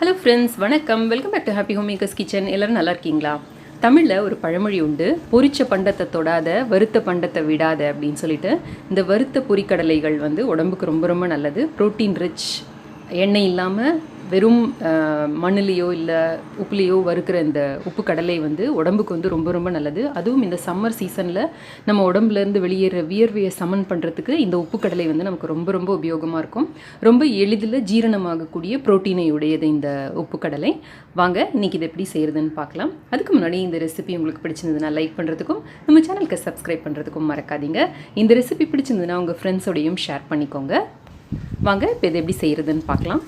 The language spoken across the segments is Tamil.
ஹலோ ஃப்ரெண்ட்ஸ், வணக்கம். Welcome back to happy homemakers kitchen. எல்லோரும் நல்லா இருக்கீங்களா? தமிழில் ஒரு பழமொழி உண்டு, பொரிச்ச பண்டத்தை தொடாத, வறுத்த பண்டத்தை விடாத அப்படின்னு சொல்லிட்டு. இந்த வறுத்த பொரிக்கடலைகள் உடம்புக்கு ரொம்ப ரொம்ப நல்லது. ப்ரோட்டீன் ரிச், எண்ணெய் இல்லாமல் வெறும் மண்ணுலேயோ இல்லை உப்புலேயோ வறுக்கிற இந்த உப்பு கடலை உடம்புக்கு ரொம்ப ரொம்ப நல்லது. அதுவும் இந்த சம்மர் சீசனில் நம்ம உடம்புலேருந்து வெளியேற வியர்வையை சமன் பண்ணுறதுக்கு இந்த உப்பு கடலை நமக்கு ரொம்ப ரொம்ப உபயோகமாக இருக்கும். ரொம்ப எளிதில் ஜீரணமாகக்கூடிய ப்ரோட்டீனை உடையது இந்த உப்பு கடலை. வாங்க இன்றைக்கி இதை எப்படி செய்கிறதுன்னு பார்க்கலாம். அதுக்கு முன்னாடி இந்த ரெசிபி உங்களுக்கு பிடிச்சிருந்ததுன்னா லைக் பண்ணுறதுக்கும் நம்ம சேனலுக்கு சப்ஸ்கிரைப் பண்ணுறதுக்கும் மறக்காதீங்க. இந்த ரெசிபி பிடிச்சிருந்ததுன்னா உங்கள் ஃப்ரெண்ட்ஸோடையும் ஷேர் பண்ணிக்கோங்க. வாங்க இப்போ இதை எப்படி செய்கிறதுன்னு பார்க்கலாம்.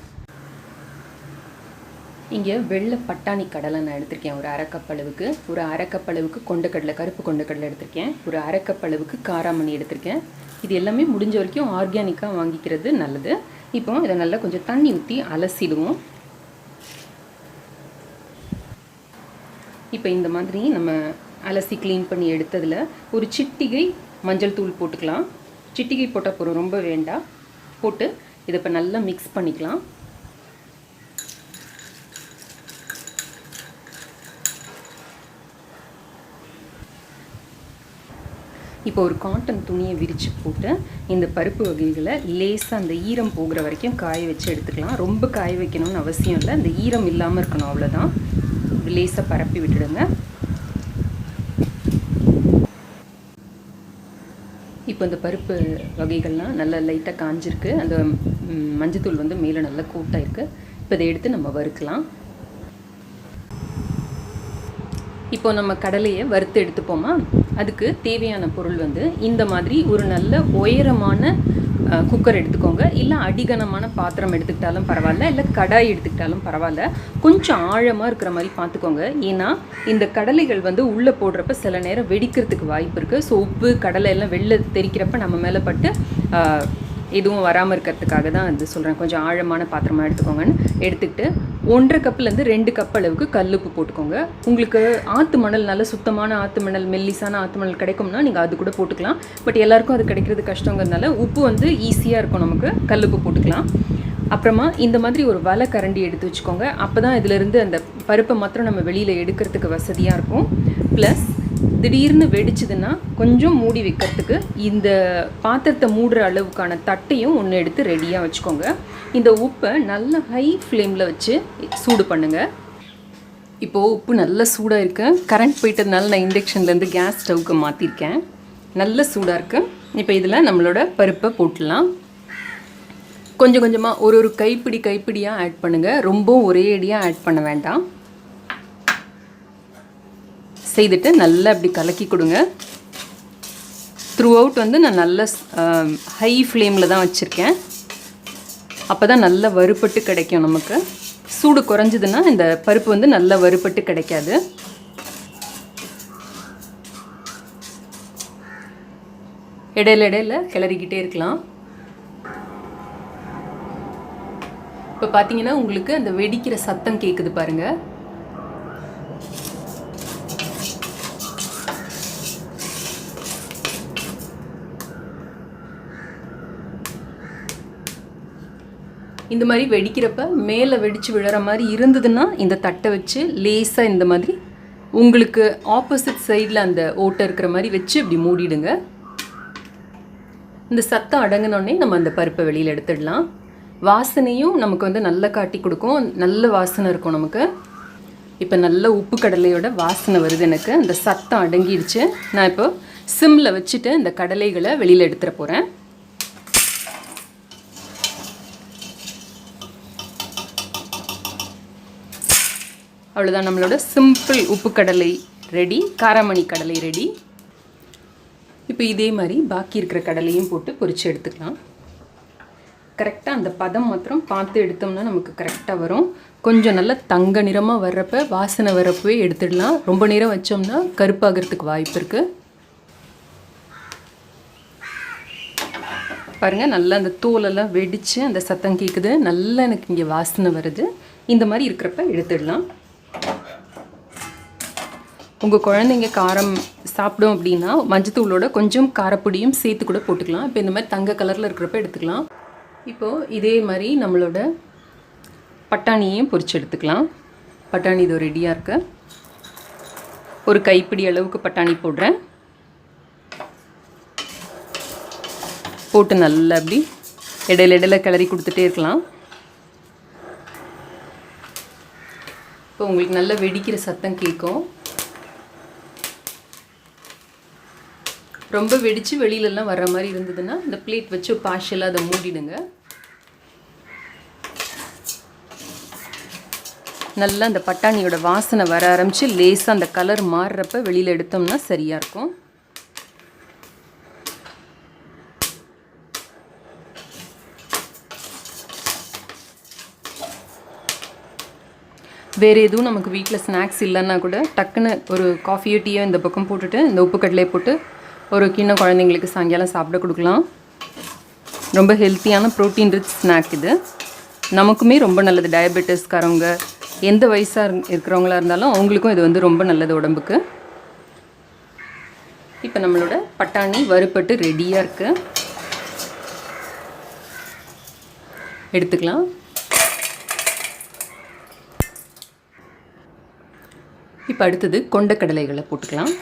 இங்கே வெள்ளை பட்டாணி கடலை நான் எடுத்திருக்கேன். ஒரு அரைக்கப் அளவுக்கு, ஒரு அரைக்கப் அளவுக்கு கொண்டக்கடலை, கருப்பு கொண்டக்கடலை எடுத்திருக்கேன். ஒரு அரைக்கப் அளவுக்கு காராமணி எடுத்திருக்கேன். இது எல்லாமே முடிஞ்ச வரைக்கும் ஆர்கானிக்காக வாங்கிக்கிறது நல்லது. இப்போ இதை நல்லா கொஞ்சம் தண்ணி ஊற்றி அலசிடுவோம். இப்போ இந்த மாதிரி நம்ம அலசி க்ளீன் பண்ணி எடுத்ததில் ஒரு சிட்டிகை மஞ்சள் தூள் போட்டுக்கலாம். சிட்டிகை போட்டால் போகிறோம், ரொம்ப வேண்டாம். போட்டு இதை இப்போ நல்லா மிக்ஸ் பண்ணிக்கலாம். இப்போ ஒரு காட்டன் துணியை விரித்து போட்டு இந்த பருப்பு வகைகளை லேசாக அந்த ஈரம் போகிற வரைக்கும் காய வச்சு எடுத்துக்கலாம். ரொம்ப காய வைக்கணும்னு அவசியம் இல்லை, அந்த ஈரம் இல்லாமல் இருக்கணும், அவ்வளோதான். லேசாக பரப்பி விட்டுடுங்க. இப்போ இந்த பருப்பு வகைகள்லாம் நல்லா லைட்டாக காஞ்சிருக்கு. அந்த மஞ்சத்தூள் மேலே நல்லா கூட்டாயிருக்கு. இப்போ இதை எடுத்து நம்ம வறுக்கலாம். இப்போ நம்ம கடலையை வறுத்து எடுத்துப்போமா, அதுக்கு தேவையான பொருள் இந்த மாதிரி ஒரு நல்ல உயரமான குக்கர் எடுத்துக்கோங்க. இல்லை அடிகனமான பாத்திரம் எடுத்துக்கிட்டாலும் பரவாயில்ல, இல்லை கடாய் எடுத்துக்கிட்டாலும் பரவாயில்ல. கொஞ்சம் ஆழமாக இருக்கிற மாதிரி பார்த்துக்கோங்க. ஏன்னா இந்த கடலைகள் உள்ளே போடுறப்ப சில நேரம் வெடிக்கிறதுக்கு வாய்ப்பு இருக்குது. ஸோ உப்பு கடலை எல்லாம் வெளில தெரிக்கிறப்ப நம்ம மேலே பட்டு எதுவும் வராமல் இருக்கிறதுக்காக தான் இது சொல்கிறேன். கொஞ்சம் ஆழமான பாத்திரமாக எடுத்துக்கோங்கன்னு எடுத்துக்கிட்டு 1.5 கப்லேருந்து 2 கப் அளவுக்கு கல்லுப்பு போட்டுக்கோங்க. உங்களுக்கு ஆற்று மணல், நல்ல சுத்தமான ஆற்று மணல், மெல்லிசான ஆற்று மணல் கிடைக்கும்னா நீங்கள் அது கூட போட்டுக்கலாம். பட் எல்லாருக்கும் அது கிடைக்கிறது கஷ்டங்கிறதுனால உப்பு ஈஸியாக இருக்கும், நமக்கு கல்லுப்பு போட்டுக்கலாம். அப்புறமா இந்த மாதிரி ஒரு வலை கரண்டி எடுத்து வச்சுக்கோங்க. அப்போ தான் இதிலேருந்து அந்த பருப்பை மாத்திரம் நம்ம வெளியில் எடுக்கிறதுக்கு வசதியாக இருக்கும். ப்ளஸ் திடீர்னு வெடிச்சதுன்னா கொஞ்சம் மூடி வைக்கிறதுக்கு இந்த பாத்திரத்தை மூடுற அளவுக்கான தட்டையும் ஒன்று எடுத்து ரெடியாக வச்சுக்கோங்க. இந்த உப்பை நல்ல ஹை ஃப்ளேமில் வச்சு சூடு பண்ணுங்கள். இப்போது உப்பு நல்ல சூடாக இருக்குது. கரண்ட் போயிட்டதுனால நான் இண்டக்ஷன்லேருந்து கேஸ் ஸ்டவ்வுக்கு மாற்றிருக்கேன். நல்ல சூடாக இருக்குது. இப்போ இதில் நம்மளோட பருப்பை போட்டுடலாம். கொஞ்சம் கொஞ்சமாக ஒரு கைப்பிடியாக ஆட் பண்ணுங்கள். ரொம்ப ஒரே அடியாக ஆட் பண்ண வேண்டாம். செய்துட்டு நல்லா அப்படி கலக்கி கொடுங்க. த்ரூ அவுட் நான் நல்ல ஹை ஃப்ளேமில் தான் வச்சுருக்கேன். அப்போ தான் நல்லா வறுபட்டு கிடைக்கும் நமக்கு. சூடு குறைஞ்சதுன்னா இந்த பருப்பு நல்லா வறுபட்டு கிடைக்காது. இடையில கிளறிக்கிட்டே இருக்கலாம். இப்போ பார்த்தீங்கன்னா உங்களுக்கு அந்த வெடிக்கிற சத்தம் கேட்குது பாருங்கள். இந்த மாதிரி வெடிக்கிறப்ப மேலே வெடித்து விழுற மாதிரி இருந்ததுன்னா இந்த தட்டை வச்சு லேசாக இந்த மாதிரி உங்களுக்கு ஆப்போசிட் சைடில் அந்த ஓட்டை இருக்கிற மாதிரி வச்சு இப்படி மூடிடுங்க. இந்த சத்தம் அடங்கினோடனே நம்ம அந்த பருப்பை வெளியில் எடுத்துடலாம். வாசனையும் நமக்கு நல்லா காட்டி கொடுக்கும், நல்ல வாசனை இருக்கும் நமக்கு. இப்போ நல்ல உப்பு கடலையோட வாசனை வருது எனக்கு. அந்த சத்தம் அடங்கிடுச்சு. நான் இப்போ சிம்மில் வச்சுட்டு இந்த கடலைகளை வெளியில் எடுத்துகிற போகிறேன். அவ்வளோதான், நம்மளோட சிம்பிள் உப்பு கடலை ரெடி, காராமணி கடலை ரெடி. இப்போ இதே மாதிரி பாக்கி இருக்கிற கடலையும் போட்டு பொரித்து எடுத்துக்கலாம். கரெக்டாக அந்த பதம் மாத்திரம் பார்த்து எடுத்தோம்னா நமக்கு கரெக்டாக வரும். கொஞ்சம் நல்லா தங்க நிறமாக வர்றப்ப, வாசனை வர்றப்பவே எடுத்துடலாம். ரொம்ப நேரம் வச்சோம்னா கருப்பாகிறதுக்கு வாய்ப்பு இருக்குது. பாருங்கள், நல்லா அந்த தோலெல்லாம் வெடித்து அந்த சத்தம் கேட்குது. நல்லா எனக்கு இங்கே வாசனை வருது. இந்த மாதிரி இருக்கிறப்ப எடுத்துடலாம். உங்கள் குழந்தைங்க காரம் சாப்பிடும் அப்படின்னா மஞ்சத்தூளோட கொஞ்சம் காரப்பொடியும் சேர்த்து கூட போட்டுக்கலாம். இப்போ இந்த மாதிரி தங்க கலரில் இருக்கிறப்ப எடுத்துக்கலாம். இப்போது இதே மாதிரி நம்மளோட பட்டாணியையும் பொரிச்சு எடுத்துக்கலாம். பட்டாணி இதோ ரெடியாக இருக்கு. ஒரு கைப்பிடி அளவுக்கு பட்டாணி போடுறேன். போட்டு நல்லா அப்படி இடையில கிளறி கொடுத்துட்டே இருக்கலாம். இப்போ உங்களுக்கு நல்லா வெடிக்கிற சத்தம் கேட்கும். ரொம்ப வெடித்து வெளியிலலாம் வர்ற மாதிரி இருந்ததுன்னா இந்த பிளேட் வச்சு பார்ஷலாக அதை மூடிடுங்க. நல்லா அந்த பட்டாணியோட வாசனை வர ஆரம்பித்து லேசாக அந்த கலர் மாறுறப்ப வெளியில் எடுத்தோம்னா சரியாக இருக்கும். வேறு எதுவும் நமக்கு வீட்டில் ஸ்நாக்ஸ் இல்லைன்னா கூட டக்குன்னு ஒரு காஃபியோ டீயோ இந்த பக்கம் போட்டுட்டு இந்த உப்பு கடலையை போட்டு ஒரு கிண்ணம் குழந்தைங்களுக்கு சாயங்காலம் சாப்பிட கொடுக்கலாம். ரொம்ப ஹெல்த்தியான ப்ரோட்டீன் ரிச் ஸ்நாக் இது. நமக்குமே ரொம்ப நல்லது. டயபெட்டிஸ்காரவங்க எந்த வயசாக இருக்கிறவங்களா இருந்தாலும் அவங்களுக்கும் இது வந்து ரொம்ப நல்லது உடம்புக்கு. இப்போ நம்மளோட பட்டாணி வறுப்பட்டு ரெடியாக இருக்குது. எடுத்துக்கலாம். இப்போ அடுத்தது கொண்டக்கடலைகளை போட்டுக்கலாம்.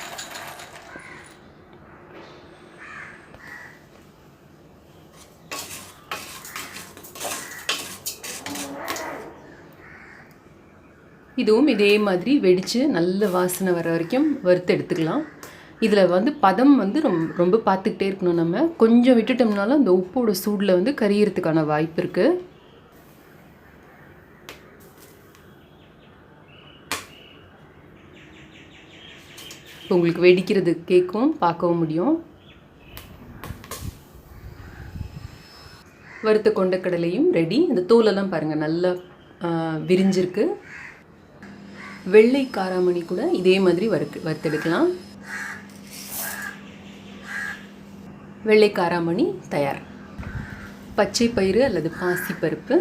இதுவும் இதே மாதிரி வெடித்து நல்ல வாசனை வர வரைக்கும் வறுத்து எடுத்துக்கலாம். இதில் வந்து பதம் வந்து ரொம்ப பார்த்துக்கிட்டே இருக்கணும். நம்ம கொஞ்சம் விட்டுட்டோம்னாலும் அந்த உப்போட சூடில் வந்து கரியறதுக்கான வாய்ப்பு இருக்குது. இப்போ உங்களுக்கு வெடிக்கிறது கேட்கும், பார்க்கவும் முடியும். வறுத்த கொண்டக்கடலையும் ரெடி. இந்த தோலெல்லாம் பாருங்கள் நல்லா விரிஞ்சிருக்கு. வெள்ளை காராமணி கூட இதே மாதிரி வறுத்தெடுக்கலாம். வெள்ளை காராமணி தயார். பச்சை பயிறு அல்லது பாசிப்பருப்பு.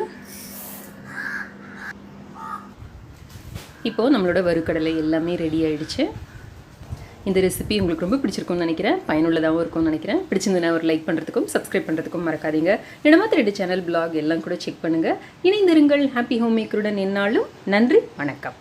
இப்போது நம்மளோட வறுக்கடலை எல்லாமே ரெடி ஆகிடுச்சு. இந்த ரெசிபி உங்களுக்கு ரொம்ப பிடிச்சிருக்கும்னு நினைக்கிறேன். பயனுள்ளதாகவும் இருக்கும்னு நினைக்கிறேன். பிடிச்சிருந்ததுன்னா ஒரு லைக் பண்ணுறதுக்கும் சப்ஸ்கிரைப் பண்ணுறதுக்கும் மறக்காதீங்க. என்னமா 3 சேனல், பிளாக் எல்லாம் கூட செக் பண்ணுங்கள். இணைந்திருங்கள். ஹாப்பி ஹோம் மேக்கருடன் எந்நாளும். நன்றி, வணக்கம்.